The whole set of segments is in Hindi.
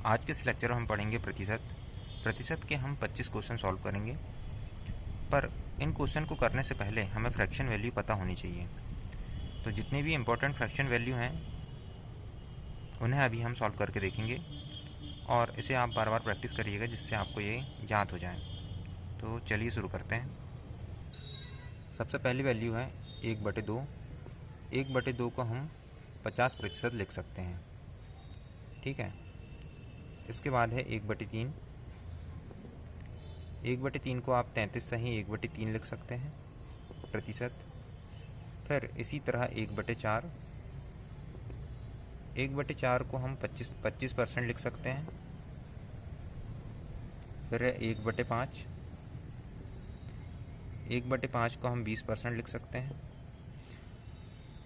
आज के इस लेक्चर में हम पढ़ेंगे प्रतिशत के हम 25 क्वेश्चन सॉल्व करेंगे। पर इन क्वेश्चन को करने से पहले हमें फ्रैक्शन वैल्यू पता होनी चाहिए। तो जितने भी इम्पोर्टेंट फ्रैक्शन वैल्यू हैं उन्हें अभी हम सॉल्व करके देखेंगे और इसे आप बार बार प्रैक्टिस करिएगा जिससे आपको ये याद हो जाए। तो चलिए शुरू करते हैं। सबसे पहली वैल्यू है 1/2। 1/2 को हम 50% लिख सकते हैं, ठीक है। इसके बाद है 1/3। 1/3 को आप 33 सही 1/3 लिख सकते हैं प्रतिशत। फिर इसी तरह 1/4। 1/4 को हम 25% लिख सकते हैं। फिर है 1/5। 1/5 को हम 20% लिख सकते हैं।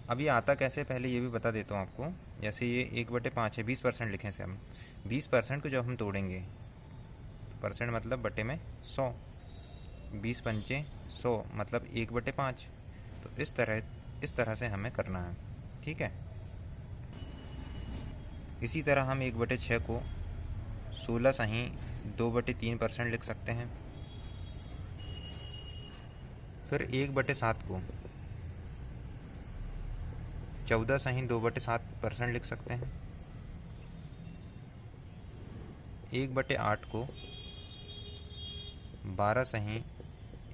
अब ये आता कैसे पहले ये भी बता देता हूँ आपको। जैसे ये 1/5 है, 20% लिखें से हम 20% को जब हम तोड़ेंगे, परसेंट मतलब बटे में 100, 20 पंचे 100 मतलब 1/5। तो इस तरह से हमें करना है, ठीक है। इसी तरह हम 1/6 को 16 सही 2/3% लिख सकते हैं। फिर 1/7 को 14 सही 2/7% लिख सकते हैं। 1/8 को 12 सही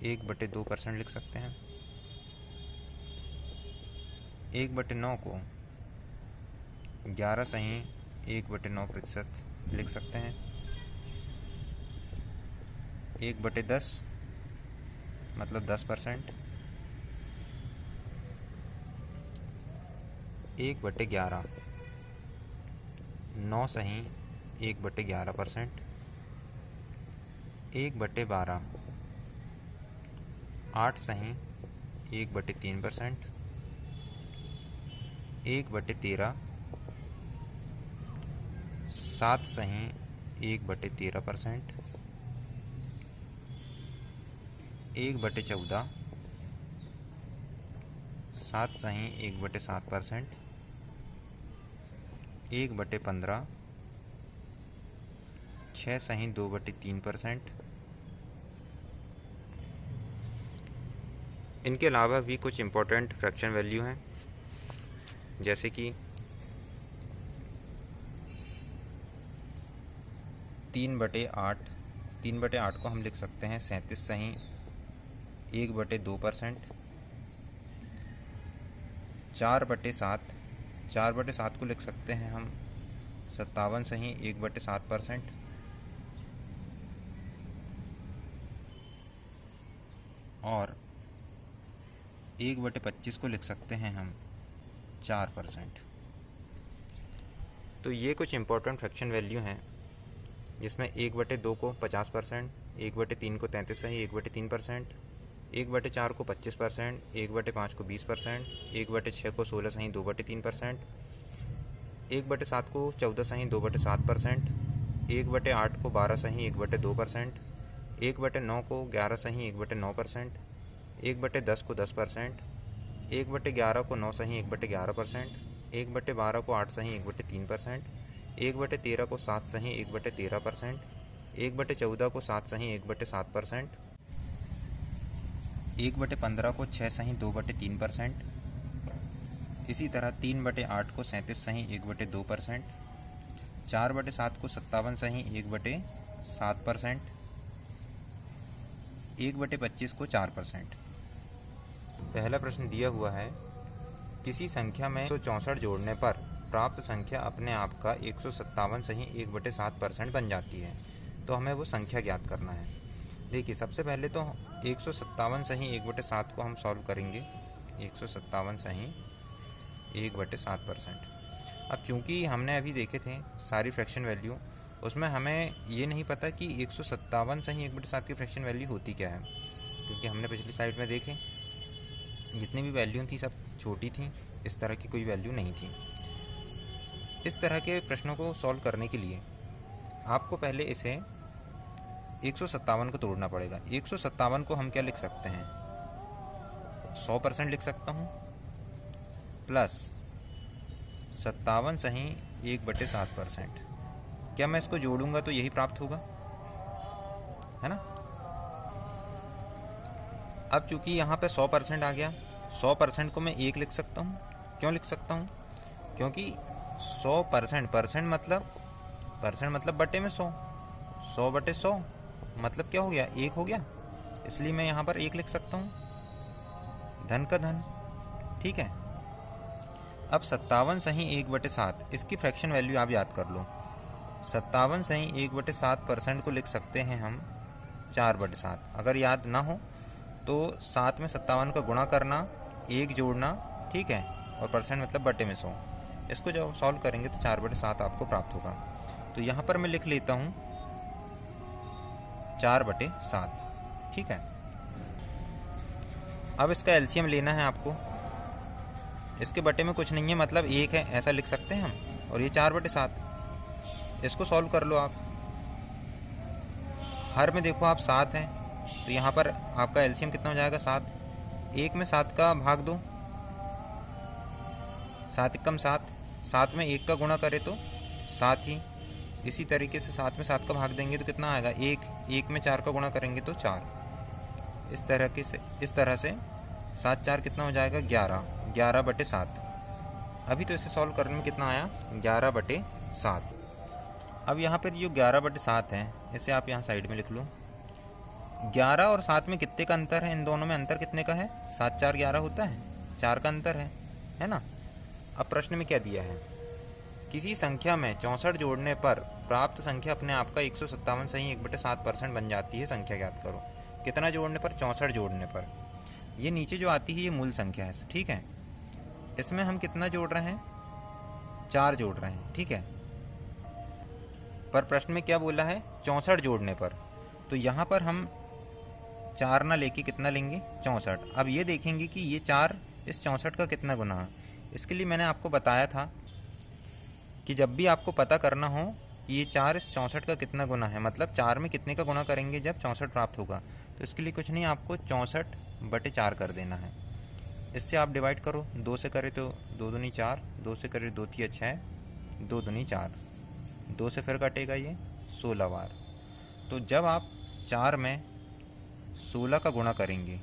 1/2% लिख सकते हैं। 1/9 को 11 सही 1/9% लिख सकते हैं। 1/10 मतलब 10%। 1/11 9 सही 1/11%। 1/12 8 सही 1/3%। 1/13 7 सही 1/13%। 1/14 7 सही 1/7%। 1/15 6 सही 2/3%। इनके अलावा भी कुछ इम्पोर्टेंट फ्रैक्शन वैल्यू हैं, जैसे कि 3/8। 3/8 को हम लिख सकते हैं 37 सही 1/2%। 4/7 4/7 को लिख सकते हैं हम 57 सही 1/7%। और 1/25 को लिख सकते हैं हम 4%। तो ये कुछ इम्पोर्टेंट फ्रैक्शन वैल्यू हैं जिसमें 1/2 को 50%, 1/3 को 33 सही 1/3%, 1/4 को 25%, 1/5 को 20%, 1/6 को 16 सही 2/3%, 1/7 को 14 सही 2/7%, 1/8 को 12 सही 1/2%, 1/9 को 11 सही 1/9%, 1/10 को 10%, 1/11 को 9 सही 1/11%, 1/12 को 8 सही 1/3%, 1/13 को 7 सही 1/13%, 1/14 को 7 सही 1/7%, 1/15 को 6 सही 2/3%। इसी तरह 3/8 को 37 सही 1/2%, 4/7 को 57 सही 1/7%, 1/25 को 4%। पहला प्रश्न दिया हुआ है, किसी संख्या में 164 जोड़ने पर प्राप्त संख्या अपने आप का 157 सही 1/7% बन जाती है। तो हमें वो संख्या ज्ञात करना है। देखिए, सबसे पहले तो 157 सही 1/7 को हम सॉल्व करेंगे। 157 सही 1/7%। अब चूंकि हमने अभी देखे थे सारी फ्रैक्शन वैल्यू, उसमें हमें ये नहीं पता कि 157 सही 1/7 की फ्रैक्शन वैल्यू होती क्या है, क्योंकि हमने पिछली साइड में देखे जितनी भी वैल्यू थी सब छोटी थी, इस तरह की कोई वैल्यू नहीं थी। इस तरह के प्रश्नों को सॉल्व करने के लिए आपको पहले इसे 157 को तोड़ना पड़ेगा। 157 को हम क्या लिख सकते हैं, 100% लिख सकता हूँ प्लस 57 सही 1/7%। क्या मैं इसको जोड़ूंगा तो यही प्राप्त होगा, है ना। अब चूंकि यहाँ पे 100% आ गया, 100% को मैं 1 लिख सकता हूँ। क्यों लिख सकता हूँ? क्योंकि 100% परसेंट मतलब बटे में 100, 100 बटे 100 मतलब क्या हो गया, 1 हो गया। इसलिए मैं यहाँ पर 1 लिख सकता हूँ, धन का धन। ठीक है। अब 57 सही 1/7, इसकी फ्रैक्शन वैल्यू आप याद कर लो। 57 सही 1/7% को लिख सकते हैं हम 4/7। अगर याद ना हो तो 7 में 57 का गुणा करना, 1 जोड़ना, ठीक है, और परसेंट मतलब बटे में 100। इसको जब सॉल्व करेंगे तो 4/7 आपको प्राप्त होगा। तो यहाँ पर मैं लिख लेता हूँ 4/7। ठीक है। अब इसका एलसीएम लेना है आपको। इसके बटे में कुछ नहीं है, मतलब 1 है, ऐसा लिख सकते हैं हम। और ये 4/7, इसको सॉल्व कर लो आप। हर में देखो आप 7 है, तो यहाँ पर आपका एलसीएम कितना हो जाएगा, 7। 1 में 7 का भाग दो, 7 एकम 7, 7 में 1 का गुणा करे तो 7 ही। इसी तरीके से 7 में 7 का भाग देंगे तो कितना आएगा, 1। 1 में 4 का गुणा करेंगे तो 4। इस तरह से 7 4 कितना हो जाएगा, 11। 11/7। अभी तो इसे सॉल्व करने में कितना आया, 11/7। अब यहाँ पर जो 11/7 है, इसे आप यहाँ साइड में लिख लो। 11 और 7 में कितने का अंतर है, इन दोनों में अंतर कितने का है, 7 4 11 होता है, 4 का अंतर है ना। अब प्रश्न में क्या दिया है, किसी संख्या में 64 जोड़ने पर प्राप्त संख्या अपने आप का 157 सही 1/7% बन जाती है, संख्या ज्ञात करो। कितना जोड़ने पर, 64 जोड़ने पर। ये नीचे जो आती है ये मूल संख्या है, ठीक है। इसमें हम कितना जोड़ रहे हैं, 4 जोड़ रहे हैं, ठीक है। पर प्रश्न में क्या बोला है, 64 जोड़ने पर। तो यहाँ पर हम 4 ना लेके कितना लेंगे, 64। अब ये देखेंगे कि ये 4 इस 64 का कितना गुना है। इसके लिए मैंने आपको बताया था कि जब भी आपको पता करना हो ये 4 इस 64 का कितना गुना है, मतलब 4 में कितने का गुना करेंगे जब 64 प्राप्त होगा, तो इसके लिए कुछ नहीं, आपको 64/4 कर देना है। इससे आप डिवाइड करो, 2 से करें तो 2 दूनी 4, 2 से करें 2 तिया 6, 2 दूनी 4, 2 से फिर कटेगा ये 16 बार। तो जब आप 4 में 16 का गुणा करेंगे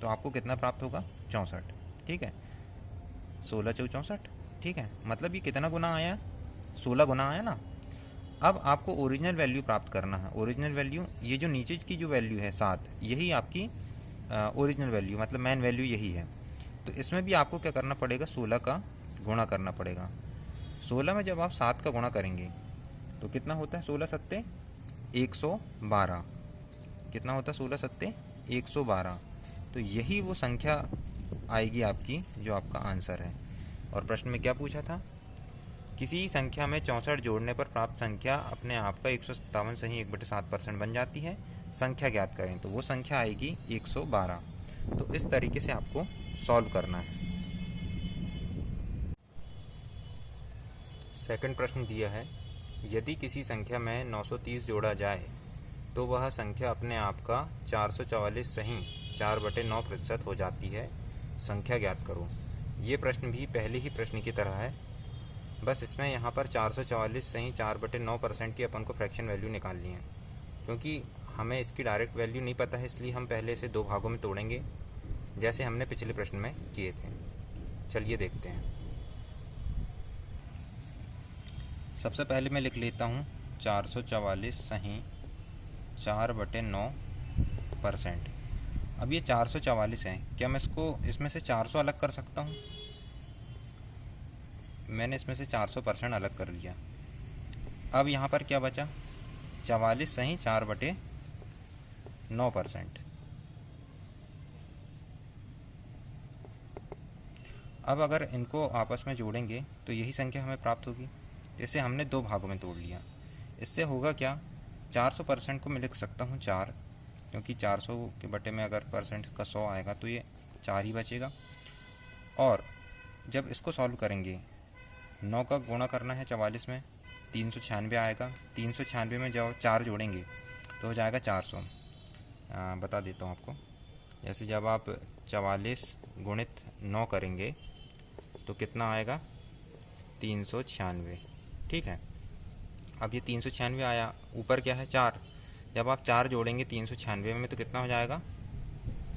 तो आपको कितना प्राप्त होगा, 64। ठीक है, 16 चौ 64, ठीक है। मतलब ये कितना गुना आया, 16 गुना आया ना। अब आपको ओरिजिनल वैल्यू प्राप्त करना है। ओरिजिनल वैल्यू, ये जो नीचे की जो वैल्यू है 7, यही आपकी ओरिजिनल वैल्यू, मतलब मेन वैल्यू यही है। तो इसमें भी आपको क्या करना पड़ेगा, 16 का गुणा करना पड़ेगा। 16 में जब आप 7 का गुणा करेंगे तो कितना होता है, 16 सत्ते 112। कितना होता है, 16 सत्ते 112। तो यही वो संख्या आएगी आपकी, जो आपका आंसर है। और प्रश्न में क्या पूछा था, किसी संख्या में 64 जोड़ने पर प्राप्त संख्या अपने आप का 157 सही 1/7% बन जाती है, संख्या ज्ञात करें। तो वो संख्या आएगी 112। तो इस तरीके से आपको सॉल्व करना है। सेकंड प्रश्न दिया है, यदि किसी संख्या में 930 जोड़ा जाए तो वह संख्या अपने आप का 444 सही 4/9% हो जाती है, संख्या ज्ञात करो। ये प्रश्न भी पहले ही प्रश्न की तरह है, बस इसमें यहाँ पर 444 सही 4/9% की अपन को फ्रैक्शन वैल्यू निकालनी है। क्योंकि हमें इसकी डायरेक्ट वैल्यू नहीं पता है, इसलिए हम पहले इसे 2 भागों में तोड़ेंगे, जैसे हमने पिछले प्रश्न में किए थे। चलिए देखते हैं। सबसे पहले मैं लिख लेता हूँ 444 सही 4/9%। अब ये 444 है, क्या मैं इसमें से 400 अलग कर सकता हूँ? मैंने इसमें से 400% अलग कर लिया। अब यहाँ पर क्या बचा, 44 सही 4/9%। अब अगर इनको आपस में जोड़ेंगे तो यही संख्या हमें प्राप्त होगी। इसे हमने 2 भागों में तोड़ लिया। इससे होगा क्या, 400% को मैं लिख सकता हूँ 4, क्योंकि 400 के बटे में अगर परसेंट का 100 आएगा तो ये 4 ही बचेगा। और जब इसको सॉल्व करेंगे, 9 का गुणा करना है 44 में, 396 आएगा। 396 में जब 4 जोड़ेंगे तो हो जाएगा 400। बता देता हूँ आपको, जैसे जब आप 44 गुणित 9 करेंगे तो कितना आएगा, 396। ठीक है। अब ये 396 आया, ऊपर क्या है 4, जब आप 4 जोड़ेंगे 396 में तो कितना हो जाएगा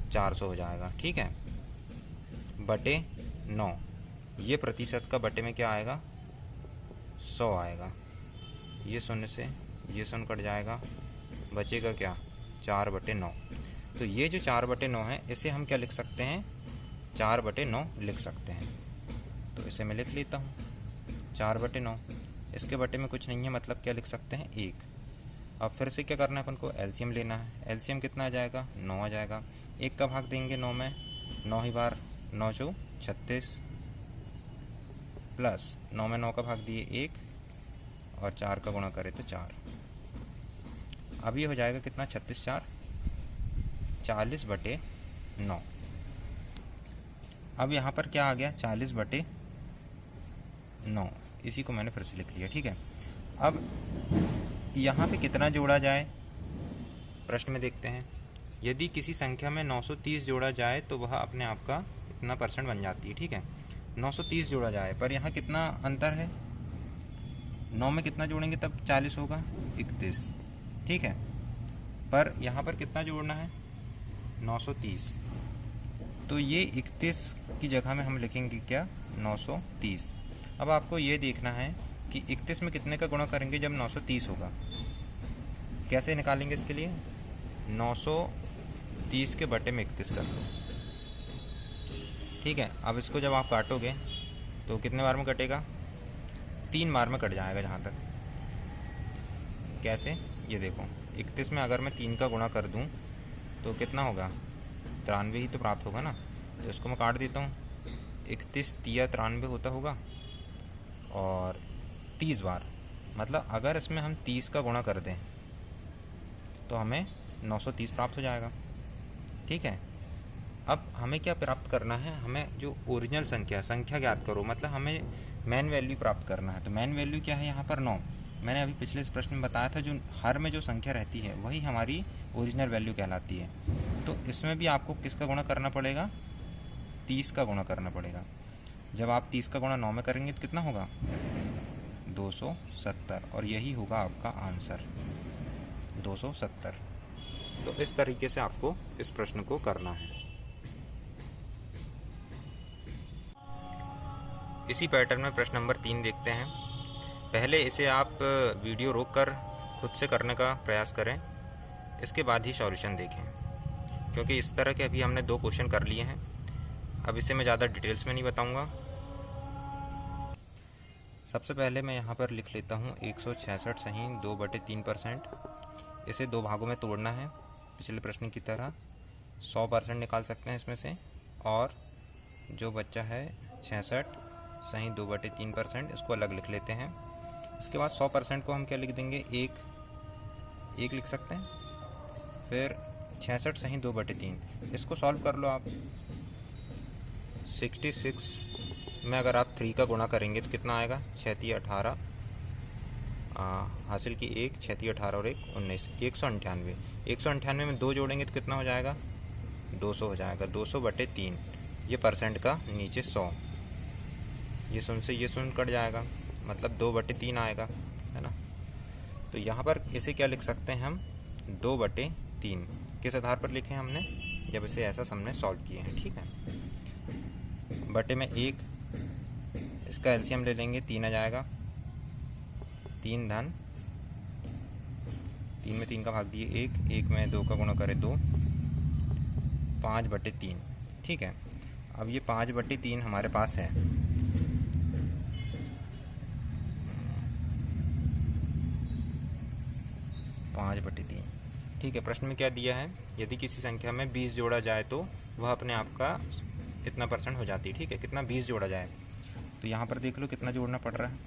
400 हो जाएगा, ठीक है, बटे 9। ये प्रतिशत का बटे में क्या आएगा 100 आएगा। ये शून्य से ये शून्य कट जाएगा, बचेगा क्या 4/9। तो ये जो 4/9 है इसे हम क्या लिख सकते हैं 4/9 लिख सकते हैं। तो इसे मैं लिख लेता हूँ 4/9। इसके बटे में कुछ नहीं है, मतलब क्या लिख सकते हैं 1। अब फिर से क्या करना है अपन को एलसीएम लेना है। एलसीएम कितना आ जाएगा 9 आ जाएगा। 1 का भाग देंगे 9 में, 9 ही बार 9 चौ 36 प्लस 9 में 9 का भाग दिए 1 और 4 का गुणा करें तो 4। अब ये हो जाएगा कितना 36 4 40/9। अब यहाँ पर क्या आ गया 40/9, इसी को मैंने फिर से लिख लिया, ठीक है। अब यहाँ पे कितना जोड़ा जाए प्रश्न में देखते हैं। यदि किसी संख्या में 930 जोड़ा जाए तो वह अपने आप का इतना % बन जाती है, ठीक है। 930 जोड़ा जाए, पर यहाँ कितना अंतर है, 9 में कितना जोड़ेंगे तब 40 होगा 31, ठीक है। पर यहाँ पर कितना जोड़ना है 930, तो ये 31 की जगह में हम लिखेंगे क्या 930। अब आपको ये देखना है कि 31 में कितने का गुणा करेंगे जब 930 होगा। कैसे निकालेंगे इसके लिए 930 के बटे में 31 कर लो, ठीक है। अब इसको जब आप काटोगे तो कितने बार में कटेगा 3 बार में कट जाएगा जहाँ तक। कैसे, ये देखो 31 में अगर मैं 3 का गुणा कर दूँ तो कितना होगा 93 ही तो प्राप्त होगा ना। तो इसको मैं काट देता हूँ, 31 तिया 93 होता होगा और 30 बार, मतलब अगर इसमें हम 30 का गुणा कर दें तो हमें 930 प्राप्त हो जाएगा, ठीक है। अब हमें क्या प्राप्त करना है, हमें जो ओरिजिनल संख्या ज्ञात करो, मतलब हमें मैन वैल्यू प्राप्त करना है। तो मैन वैल्यू क्या है यहाँ पर 9। मैंने अभी पिछले इस प्रश्न में बताया था जो हर में जो संख्या रहती है वही हमारी ओरिजिनल वैल्यू कहलाती है। तो इसमें भी आपको किसका गुणा करना पड़ेगा 30 का गुणा करना पड़ेगा। जब आप 30 का गुणा 9 में करेंगे तो कितना होगा 270, और यही होगा आपका आंसर 270। तो इस तरीके से आपको इस प्रश्न को करना है। इसी पैटर्न में प्रश्न नंबर 3 देखते हैं। पहले इसे आप वीडियो रोककर खुद से करने का प्रयास करें, इसके बाद ही सॉल्यूशन देखें, क्योंककि इस तरह के अभी हमने 2 क्वेश्चन कर लिए हैं। अब इसे मैं ज़्यादा डिटेल्स में नहीं बताऊंगा। सबसे पहले मैं यहाँ पर लिख लेता हूँ 166 सही 2/3%। इसे 2 भागों में तोड़ना है पिछले प्रश्न की तरह। 100% निकाल सकते हैं इसमें से, और जो बच्चा है 66 सही 2/3%, इसको अलग लिख लेते हैं। इसके बाद 100% को हम क्या लिख देंगे 1 लिख सकते हैं। फिर 66 सही 2/3, इसको सॉल्व कर लो आप। 66 में अगर आप 3 का गुणा करेंगे तो कितना आएगा 6 3 18, हासिल की 1 6 3 18 और 1 19, 198। 198 में 2 जोड़ेंगे तो कितना हो जाएगा 200 हो जाएगा। 200/3, ये % का नीचे 100, ये शून्य से ये शून्य कट जाएगा, मतलब 2/3 आएगा, है ना। तो यहाँ पर इसे क्या लिख सकते हैं हम 2/3। किस आधार पर लिखे हमने, जब इसे ऐसा हमने सॉल्व किए हैं, ठीक है। बटे में 1, इसका एलसीएम ले लेंगे 3 आ जाएगा, 3 धन 3 में 3 का भाग दिए 1 में 2 का गुणा करें 2, 5/3, ठीक है। अब ये 5/3 हमारे पास है, 5/3, ठीक है। प्रश्न में क्या दिया है, यदि किसी संख्या में 20 जोड़ा जाए तो वह अपने आप का इतना % हो जाती है, ठीक है। कितना 20 जोड़ा जाए, तो यहाँ पर देख लो कितना जोड़ना पड़ रहा है,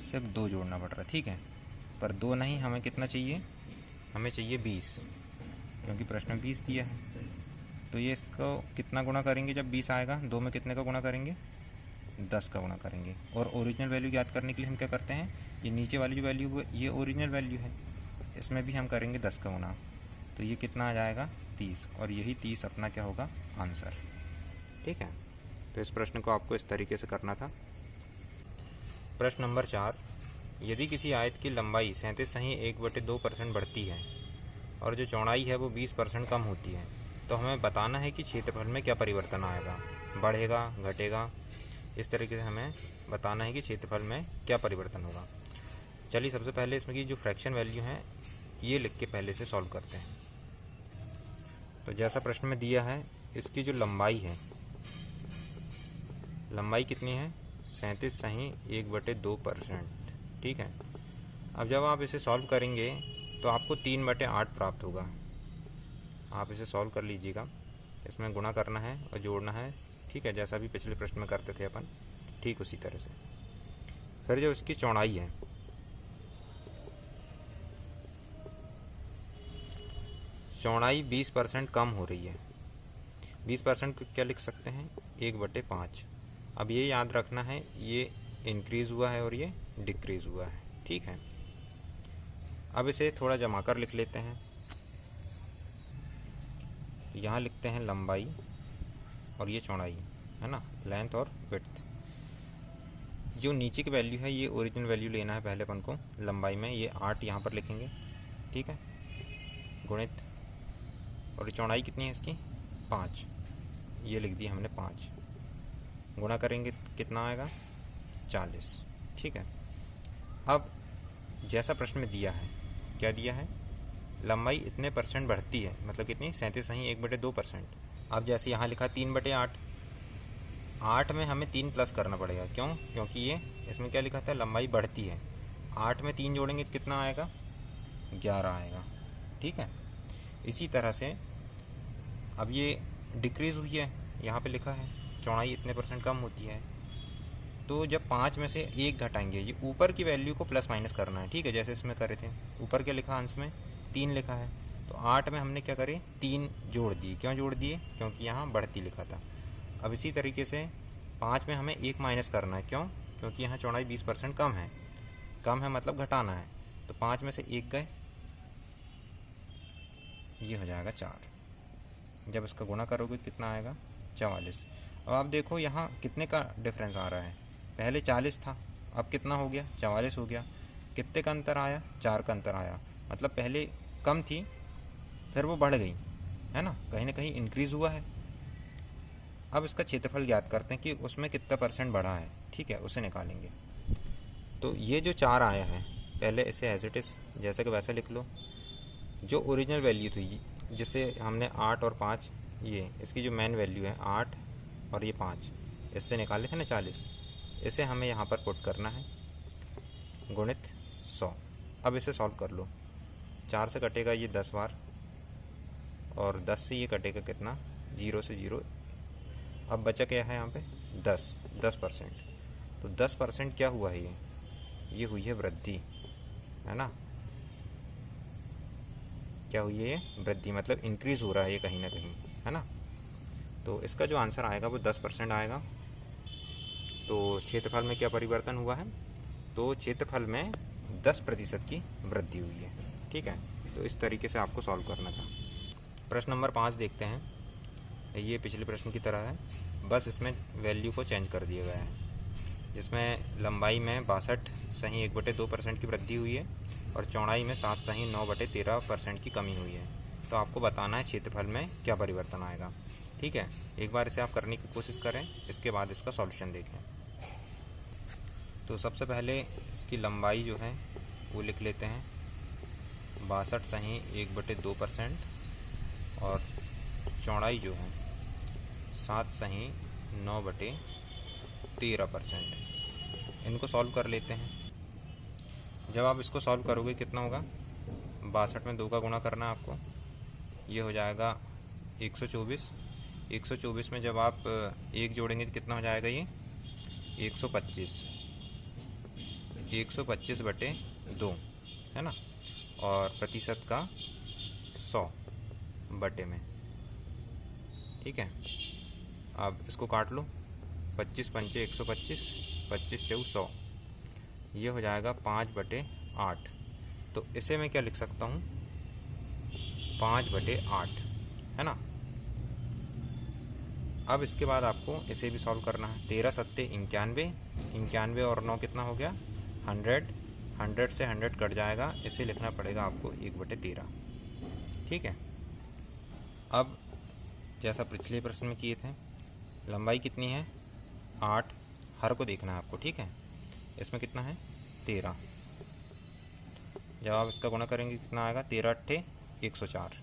सिर्फ 2 जोड़ना पड़ रहा है, ठीक है। पर 2 नहीं, हमें कितना चाहिए, हमें चाहिए 20, क्योंकि प्रश्न में 20 दिया है। तो ये इसको कितना गुणा करेंगे जब 20 आएगा, 2 में कितने का गुणा करेंगे 10 का गुणा करेंगे। और ओरिजिनल वैल्यू ज्ञात करने के लिए हम क्या करते हैं, ये नीचे वाली जो वैल्यू ये ओरिजिनल वैल्यू है, इसमें भी हम करेंगे 10 का गुणा, तो ये कितना आ जाएगा 30, और यही 30 अपना क्या होगा आंसर, ठीक है। तो इस प्रश्न को आपको इस तरीके से करना था। प्रश्न नंबर 4, यदि किसी आयत की लंबाई 37.1/2% बढ़ती है और जो चौड़ाई है वो 20% कम होती है, तो हमें बताना है कि क्षेत्रफल में क्या परिवर्तन आएगा, बढ़ेगा, घटेगा। इस तरीके से हमें बताना है कि क्षेत्रफल में क्या परिवर्तन होगा। चलिए सबसे पहले इसमें की जो फ्रैक्शन वैल्यू है ये लिख के पहले से सॉल्व करते हैं। तो जैसा प्रश्न में दिया है, इसकी जो लंबाई है, लंबाई कितनी है 37.1/2%। ठीक है। अब जब आप इसे सॉल्व करेंगे तो आपको 3/8 प्राप्त होगा। आप इसे सॉल्व कर लीजिएगा। इसमें गुणा करना है और जोड़ना है। ठीक है, जैसा भी पिछले प्रश्न में करते थे अपन, ठीक उसी तरह से। फिर जो इसकी चौड़ाई है, चौड़ाई 20% कम हो रही है। 20% को क्या लिख सकते हैं 1/5। अब ये याद रखना है, ये इंक्रीज़ हुआ है और ये डिक्रीज़ हुआ है। ठीक है। अब इसे थोड़ा जमा कर लिख लेते हैं। यहाँ लिखते हैं लंबाई और ये चौड़ाई, है ना, लेंथ और विड्थ। जो नीचे की वैल्यू है ये ओरिजिनल वैल्यू लेना है पहले अपन को। लंबाई में ये 8 यहाँ पर लिखेंगे। ठीक है, गुणित, और चौड़ाई कितनी है इसकी 5, ये लिख दिया हमने 5। गुणा करेंगे कितना आएगा 40। ठीक है। अब जैसा प्रश्न में दिया है, क्या दिया है, लंबाई इतने परसेंट बढ़ती है, मतलब कितनी 37.1/2%। अब जैसे यहाँ लिखा 3/8, 8 में हमें 3 प्लस करना पड़ेगा। क्यों? क्योंकि ये इसमें क्या लिखा था, लंबाई बढ़ती है। 8 में 3 जोड़ेंगे तो कितना आएगा 11 आएगा। ठीक है। इसी तरह से अब ये डिक्रीज़ हुई है, यहाँ पे लिखा है चौड़ाई इतने परसेंट कम होती है। तो जब 5 में से 1 घटाएंगे, ये ऊपर की वैल्यू को प्लस माइनस करना है। ठीक है, जैसे इसमें करे थे, ऊपर क्या लिखा अंश में 3 लिखा है, तो 8 में हमने क्या करे 3 जोड़ दिए। क्यों जोड़ दिए? क्योंकि यहाँ बढ़ती लिखा था। अब इसी तरीके से 5 में हमें 1 माइनस करना है। क्यों? क्योंकि यहाँ चौड़ाई 20% कम है। कम है मतलब घटाना है, तो 5 में से 1 गए, ये हो जाएगा 4। जब इसका गुणा करोगे तो कितना आएगा 44। अब आप देखो यहाँ कितने का डिफरेंस आ रहा है, पहले 40 था, अब कितना हो गया 44 हो गया। कितने का अंतर आया? 4 का अंतर आया। मतलब पहले कम थी, फिर वो बढ़ गई, है ना कहीं इंक्रीज़ हुआ है। अब इसका क्षेत्रफल ज्ञात करते हैं कि उसमें कितना परसेंट बढ़ा है। ठीक है, उसे निकालेंगे। तो ये जो 4 आया है, पहले इसे एज इट इज़ जैसे कि वैसे लिख लो। जो ओरिजिनल वैल्यू थी, जिससे हमने 8 और 5, ये इसकी जो मेन वैल्यू है 8 और ये 5, इससे निकाले थे ना 40, इसे हमें यहाँ पर पुट करना है, गुणित 100। अब इसे सॉल्व कर लो। 4 से कटेगा ये 10 बार, और 10 से ये कटेगा कितना, 0 से 0। अब बचा क्या है यहाँ पे 10%। तो 10% क्या हुआ है, ये हुई है वृद्धि, है ना। क्या हुई है ये वृद्धि, मतलब इंक्रीज़ हो रहा है ये कहीं ना कहीं, है ना। तो इसका जो आंसर आएगा वो 10% आएगा। तो क्षेत्रफल में क्या परिवर्तन हुआ है, तो क्षेत्रफल में 10% की वृद्धि हुई है। ठीक है, तो इस तरीके से आपको सॉल्व करना था। प्रश्न नंबर 5 देखते हैं। ये पिछले प्रश्न की तरह है, बस इसमें वैल्यू को चेंज कर दिया गया है, जिसमें लंबाई में 62.1/2% की वृद्धि हुई है और चौड़ाई में 7.9/13% की कमी हुई है। तो आपको बताना है क्षेत्रफल में क्या परिवर्तन आएगा। ठीक है, एक बार इसे आप करने की कोशिश करें, इसके बाद इसका सॉल्यूशन देखें। तो सबसे पहले इसकी लंबाई जो है वो लिख लेते हैं 62.1/2%, और चौड़ाई जो है 7.9/13%। इनको सॉल्व कर लेते हैं। जब आप इसको सॉल्व करोगे कितना होगा, 62 में 2 का गुणा करना है आपको, ये हो जाएगा 124। 124 में जब आप 1 जोड़ेंगे तो कितना हो जाएगा, ये 125। 125/2, है ना, और प्रतिशत का 100 बटे में। ठीक है, अब इसको काट लो, 25 पंचे 125, 25 चौक 100, ये हो जाएगा 5/8। तो इसे मैं क्या लिख सकता हूँ 5/8, है ना। अब इसके बाद आपको इसे भी सॉल्व करना है। 13 सत्ते 91, 91 और 9 कितना हो गया 100, 100 से 100 कट जाएगा, इसे लिखना पड़ेगा आपको 1/13। ठीक है। अब जैसा पिछले प्रश्न में किए थे, लंबाई कितनी है 8, हर को देखना है आपको। ठीक है। इसमें कितना है 13। जब आप इसका गुणा करेंगे कितना आएगा 13 अट्ठे 104।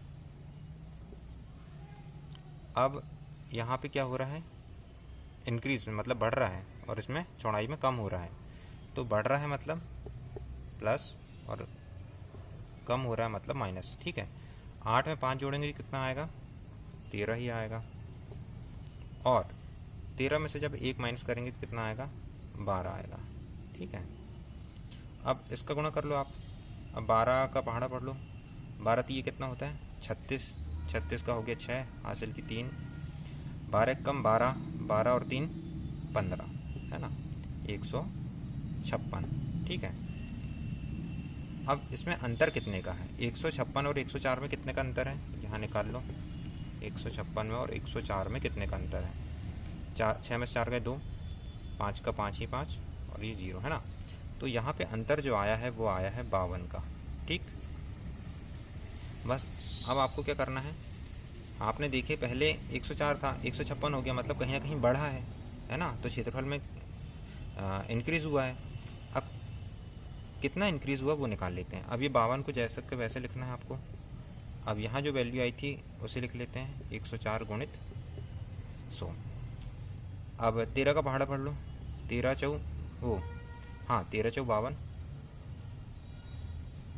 अब यहाँ पे क्या हो रहा है, इंक्रीज मतलब बढ़ रहा है, और इसमें चौड़ाई में कम हो रहा है। तो बढ़ रहा है मतलब प्लस, और कम हो रहा है मतलब माइनस। ठीक है। 8 में 5 जोड़ेंगे कितना आएगा 13 ही आएगा, और 13 में से जब 1 माइनस करेंगे तो कितना आएगा 12 आएगा। ठीक है। अब इसका गुणा कर लो आप। अब 12 का पहाड़ा पढ़ लो। 12 तो ये कितना होता है 36, 36 का हो गया 6, हासिल की 3, 12 कम 12, 12 और 3 15, है ना, 156। ठीक है। अब इसमें अंतर कितने का है, 156 और 104 में कितने का अंतर है, यहाँ निकाल लो। 156 में और 104 में कितने का अंतर है, 6 में 4 गए 2, 5 का 5 ही 5, और ये 0, है ना। तो यहाँ पे अंतर जो आया है वो आया है 52 का। ठीक। बस अब आपको क्या करना है, आपने देखे पहले 104 था, 156 हो गया, मतलब कहीं ना कहीं बढ़ा है ना, तो क्षेत्रफल में इंक्रीज़ हुआ है। अब कितना इंक्रीज़ हुआ वो निकाल लेते हैं। अब ये 52 को जैसे के वैसे लिखना है आपको। अब यहाँ जो वैल्यू आई थी उसे लिख लेते हैं 104 गुणित 100। अब 13 का पहाड़ा पढ़ लो। 13 चौ 52,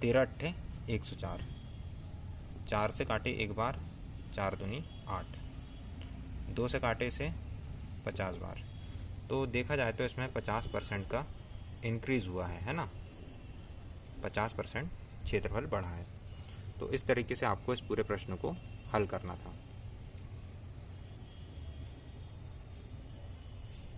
13 अट्ठे 104, 4 से काटे एक बार, 4 दूनी 8, 2 से काटे इसे 50 बार। तो देखा जाए तो इसमें 50% का इंक्रीज़ हुआ है ना, 50% क्षेत्रफल बढ़ा है। तो इस तरीके से आपको इस पूरे प्रश्न को हल करना था।